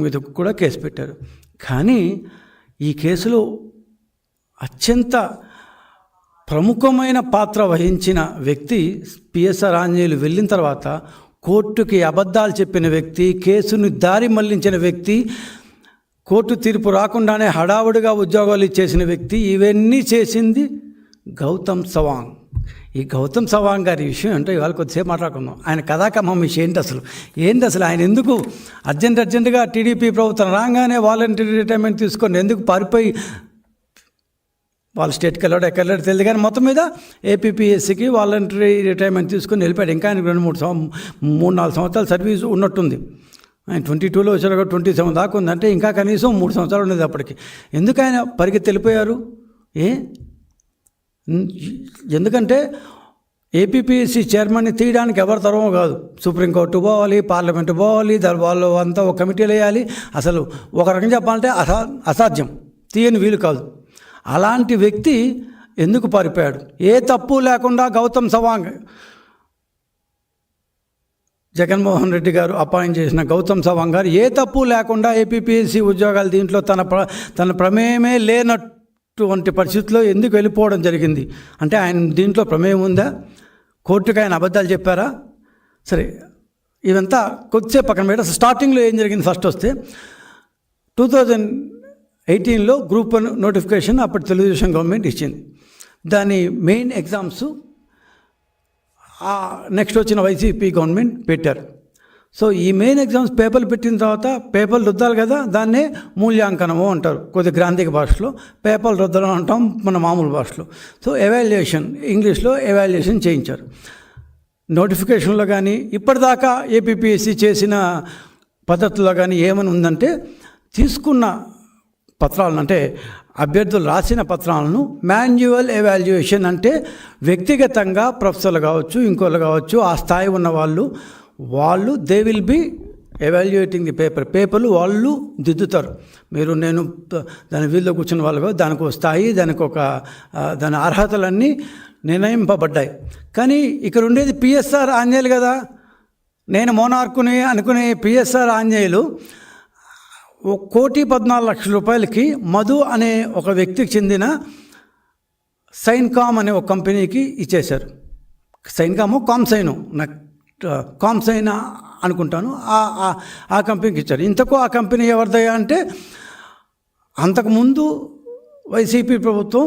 మీద కూడా కేసు పెట్టారు. కానీ ఈ కేసులో అత్యంత ప్రముఖమైన పాత్ర వహించిన వ్యక్తి పిఎస్ఆర్ ఆంజనేయులు వెళ్ళిన తర్వాత కోర్టుకి అబద్ధాలు చెప్పిన వ్యక్తి, కేసును దారి మళ్లించిన వ్యక్తి, కోర్టు తీర్పు రాకుండానే హడావుడిగా ఉద్యోగాలు ఇచ్చేసిన వ్యక్తి, ఇవన్నీ చేసింది గౌతమ్ సవాంగ్. ఈ గౌతమ్ సవాంగ్ గారి విషయం అంటే ఇవాళ కొద్దిసేపు మాట్లాడుకుందాం. ఆయన కథాకమం విషయం ఏంటి అసలు ఆయన ఎందుకు అర్జెంటుగా టీడీపీ ప్రభుత్వం రాగానే వాలంటరీ రిటైర్మెంట్ తీసుకొని ఎందుకు పారిపోయి వాళ్ళ స్టేట్కి ఎక్కడో తెలియదు, కానీ మొత్తం మీద ఏపీపీఎస్సీకి వాలంటరీ రిటైర్మెంట్ తీసుకొని వెళ్ళిపోయాడు. ఇంకా ఆయన 3-4 సంవత్సరాలు సర్వీస్ ఉన్నట్టుంది. ఆయన 22లో వచ్చారు, 27 దాకా ఉంది. అంటే ఇంకా కనీసం 3 సంవత్సరాలు ఉండేది అప్పటికి. ఎందుకు ఆయన పరిగెత్తి వెళ్ళిపోయారు? ఎందుకంటే ఏపీపీఎస్సీ చైర్మన్ని తీయడానికి ఎవరి తరమో కాదు. సుప్రీంకోర్టు పోవాలి, పార్లమెంటు పోవాలి, వాళ్ళు అంతా ఒక కమిటీలు వేయాలి. అసలు ఒక రకంగా చెప్పాలంటే అసాధ్యం, తీయని వీలు కాదు. అలాంటి వ్యక్తి ఎందుకు పారిపోయాడు? ఏ తప్పు లేకుండా గౌతమ్ సవాంగ్, జగన్మోహన్ రెడ్డి గారు అపాయింట్ చేసిన గౌతమ్ సవాంగ్ గారు ఏ తప్పు లేకుండా ఏపీపీఎస్సీ ఉద్యోగాలు దీంట్లో తన ప్రమేయమే లేనటువంటి పరిస్థితుల్లో ఎందుకు వెళ్ళిపోవడం జరిగింది? అంటే ఆయన దీంట్లో ప్రమేయం ఉందా? కోర్టుకి ఆయన అబద్ధాలు చెప్పారా? సరే, ఇదంతా కొద్దిసేపు పక్కన పెట్టి స్టార్టింగ్లో ఏం జరిగింది ఫస్ట్ వస్తే 2018లో గ్రూప్ 1 నోటిఫికేషన్ అప్పటి తెలుగుదేశం గవర్నమెంట్ ఇచ్చింది. దాని మెయిన్ ఎగ్జామ్స్ నెక్స్ట్ వచ్చిన వైసీపీ గవర్నమెంట్ పెట్టారు. సో ఈ మెయిన్ ఎగ్జామ్స్ పేపర్లు పెట్టిన తర్వాత పేపర్లు రుద్దాలి కదా, దాన్నే మూల్యాంకనము అంటారు కొద్ది గ్రాంధిక భాషలో, పేపర్లు రుద్దడం అంటాం మన మామూలు భాషలో. సో ఎవాల్యుయేషన్, ఇంగ్లీష్లో ఎవాల్యుయేషన్ చేయించారు. నోటిఫికేషన్లో కానీ ఇప్పటిదాకా ఏపీపీఎస్సీ చేసిన పద్ధతుల్లో కానీ ఏమని ఉందంటే, తీసుకున్న పత్రాలను అంటే అభ్యర్థులు రాసిన పత్రాలను మాన్యువల్ ఎవాల్యుయేషన్, అంటే వ్యక్తిగతంగా ప్రొఫెసర్లు కావచ్చు, ఇంకోళ్ళు కావచ్చు, ఆ స్థాయి ఉన్న వాళ్ళు they will be evaluating the పేపర్లు వాళ్ళు దిద్దుతారు. నేను దాని వీధిలో కూర్చున్న వాళ్ళు దానికి ఒక స్థాయి, దాని అర్హతలన్నీ నిర్ణయింపబడ్డాయి. కానీ ఇక్కడ ఉండేది పిఎస్ఆర్ ఆంజనేయులు కదా. నేను మోనార్కుని అనుకునే పిఎస్ఆర్ ఆంజనేయులు 1,14,00,000 రూపాయలకి మధు అనే ఒక వ్యక్తికి చెందిన సైన్కామ్ అనే ఒక కంపెనీకి ఇచ్చేశారు. సైన్కామో కామ్సైనో, నాకు కామ్సైనా అనుకుంటాను, ఆ కంపెనీకి ఇచ్చారు. ఇంతకు ఆ కంపెనీ ఎవరిదయ్యా అంటే, అంతకుముందు వైసీపీ ప్రభుత్వం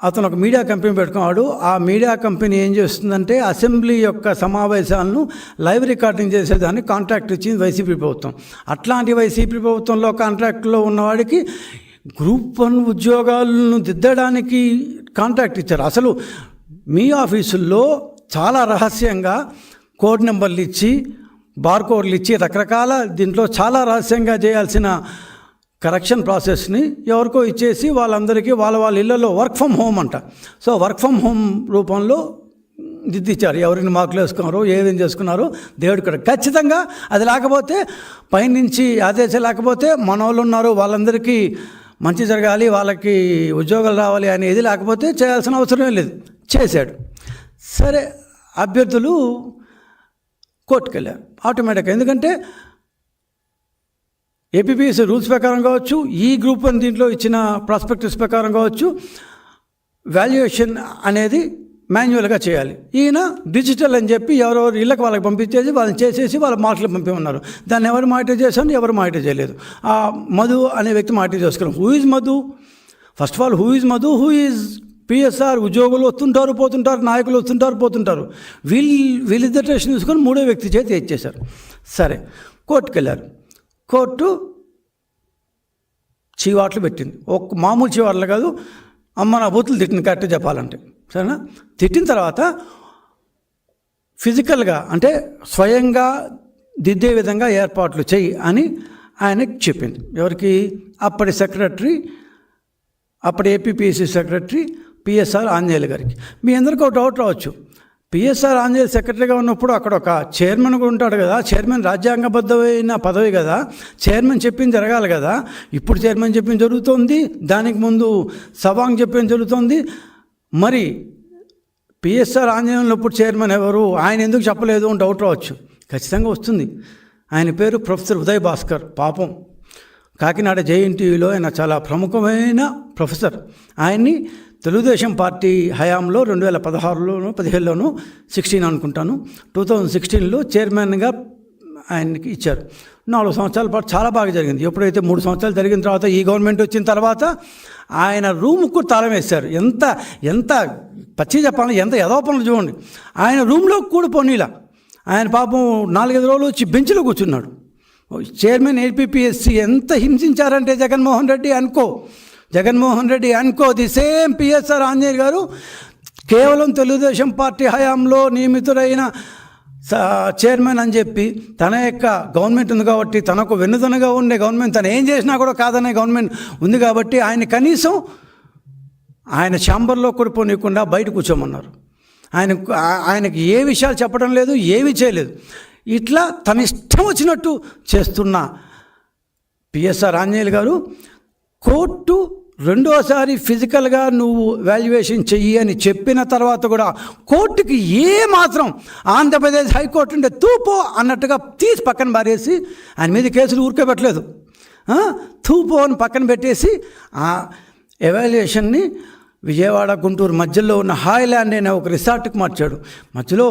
అతను ఒక మీడియా కంపెనీ పెట్టుకున్నాడు. ఆ మీడియా కంపెనీ ఏం చేస్తుందంటే అసెంబ్లీ యొక్క సమావేశాలను లైవ్ రికార్డింగ్ చేసేదాన్ని కాంట్రాక్ట్ ఇచ్చింది వైసీపీ ప్రభుత్వం. అట్లాంటి వైసీపీ ప్రభుత్వంలో కాంట్రాక్ట్లో ఉన్నవాడికి గ్రూప్ 1 ఉద్యోగాలను దిద్దడానికి కాంట్రాక్ట్ ఇచ్చారు. అసలు మీ ఆఫీసుల్లో చాలా రహస్యంగా కోడ్ నెంబర్లు ఇచ్చి, బార్కోడ్లు ఇచ్చి, రకరకాల దీంట్లో చాలా రహస్యంగా చేయాల్సిన కరెక్షన్ ప్రాసెస్ని ఎవరికో ఇచ్చేసి వాళ్ళందరికీ వాళ్ళ ఇళ్లలో వర్క్ ఫ్రమ్ హోమ్ అంట. సో వర్క్ ఫ్రమ్ హోమ్ రూపంలో దిద్దిచ్చారు. ఎవరిని మార్కులు వేసుకున్నారో, ఏమేం చేసుకున్నారో దేవుడు కూడా. ఖచ్చితంగా అది లేకపోతే, పైనుంచి ఆదేశాలు లేకపోతే, మన వాళ్ళు ఉన్నారు వాళ్ళందరికీ మంచి జరగాలి, వాళ్ళకి ఉద్యోగాలు రావాలి అనేది లేకపోతే చేయాల్సిన అవసరమే లేదు. చేశాడు. సరే, అభ్యర్థులు కోర్టుకు వెళ్ళారు ఆటోమేటిక్గా. ఎందుకంటే ఏపీపీఎస్సీ రూల్స్ ప్రకారం కావచ్చు, ఈ గ్రూప్ 1 దీంట్లో ఇచ్చిన ప్రాస్పెక్టస్ ప్రకారం కావచ్చు, వాల్యుయేషన్ అనేది మాన్యువల్గా చేయాలి. ఈయన డిజిటల్ అని చెప్పి ఎవరెవరు ఇళ్ళకి వాళ్ళకి పంపించేసి వాళ్ళని చేసేసి వాళ్ళ మార్కులు పంపిమన్నారు. దాన్ని ఎవరు మానిటర్ చేశాను, ఎవరు మానిటర్ చేయలేదు. ఆ మధు అనే వ్యక్తి మానిటర్ చేసుకున్నాం. Who is Madhu? First of all who is Madhu? Who is PSR? ఉద్యోగులు వస్తుంటారు పోతుంటారు, నాయకులు వస్తుంటారు పోతుంటారు. వీళ్ళిద్దరు టెస్ట్ తీసుకొని 3వ వ్యక్తి చేతి ఇచ్చేశారు. సరే, కోర్టుకు వెళ్ళారు. కోర్టు చీవాట్లు పెట్టింది. ఒక మామూలు చీవాట్లు కాదు, అమ్మ నా బూతులు తిట్టింది కరెక్ట్గా చెప్పాలంటే. సరేనా? తిట్టిన తర్వాత ఫిజికల్గా అంటే స్వయంగా దిద్దే విధంగా ఏర్పాట్లు చెయ్యి అని ఆయనకి చెప్పింది. ఎవరికి? అప్పటి ఏపీపీఎస్సీ సెక్రటరీ పిఎస్ఆర్ ఆంజనేయులు గారికి. మీ అందరికీ ఒక డౌట్ రావచ్చు, పిఎస్ఆర్ ఆంజనేయులు సెక్రటరీగా ఉన్నప్పుడు అక్కడ ఒక చైర్మన్ కూడా ఉంటాడు కదా, చైర్మన్ రాజ్యాంగబద్ధమైన పదవి కదా, చైర్మన్ చెప్పింది జరగాలి కదా. ఇప్పుడు చైర్మన్ చెప్పింది జరుగుతుంది, దానికి ముందు సవాంగ్ చెప్పింది జరుగుతుంది. మరి పిఎస్ఆర్ ఆంజనేయులు ఇప్పుడు చైర్మన్ ఎవరు, ఆయన ఎందుకు చెప్పలేదు అని డౌట్ రావచ్చు. ఖచ్చితంగా వస్తుంది. ఆయన పేరు ప్రొఫెసర్ ఉదయ్ భాస్కర్. పాపం కాకినాడ జేఎన్టీయూలో ఆయన చాలా ప్రముఖమైన ప్రొఫెసర్. ఆయన్ని తెలుగుదేశం పార్టీ హయాంలో 2016లోనూ 17లోనూ 16 అనుకుంటాను 2016లో చైర్మన్గా ఆయనకి ఇచ్చారు. 4 సంవత్సరాల పాటు చాలా బాగా జరిగింది. ఎప్పుడైతే 3 సంవత్సరాలు జరిగిన తర్వాత ఈ గవర్నమెంట్ వచ్చిన తర్వాత ఆయన రూముకు తాళం వేశారు. ఎంత పచ్చి చెప్పాలి, ఎంత యదోపనలు చూడండి. ఆయన రూమ్లో కూడా పోనీలా. ఆయన పాపం 4-5 రోజులు వచ్చి బెంచ్లో కూర్చున్నాడు. చైర్మన్ ఏపీపీఎస్సీ ఎంత హింసించారంటే జగన్మోహన్ రెడ్డి అనుకో ది సేమ్ పిఎస్ఆర్ ఆంజనేయులు గారు కేవలం తెలుగుదేశం పార్టీ హయాంలో నియమితుడైన చైర్మన్ అని చెప్పి తన యొక్క గవర్నమెంట్ ఉంది కాబట్టి, తనకు వెన్నుదనగా ఉండే గవర్నమెంట్, తను ఏం చేసినా కూడా కాదనే గవర్నమెంట్ ఉంది కాబట్టి ఆయన కనీసం ఆయన ఛాంబర్లో కూడా పోనీయకుండా బయట కూర్చోమన్నారు. ఆయనకి ఏ విషయాలు చెప్పడం లేదు, ఏమీ చేయలేదు. ఇట్లా తన ఇష్టం వచ్చినట్టు చేస్తున్న పిఎస్ఆర్ ఆంజనేయులు గారు కోర్టు రెండోసారి ఫిజికల్గా నువ్వు వాల్యుయేషన్ చెయ్యి అని చెప్పిన తర్వాత కూడా కోర్టుకి ఏమాత్రం ఆంధ్రప్రదేశ్ హైకోర్టు ఉండే తూపో అన్నట్టుగా తీసి పక్కన పారేసి ఆయన మీద కేసులు ఊరుకోబెట్టలేదు. తూపో అని పక్కన పెట్టేసి ఆ ఎవాల్యుయేషన్ని విజయవాడ గుంటూరు మధ్యలో ఉన్న హాయ్లాండ్ అనే ఒక రిసార్ట్కి మార్చాడు. మధ్యలో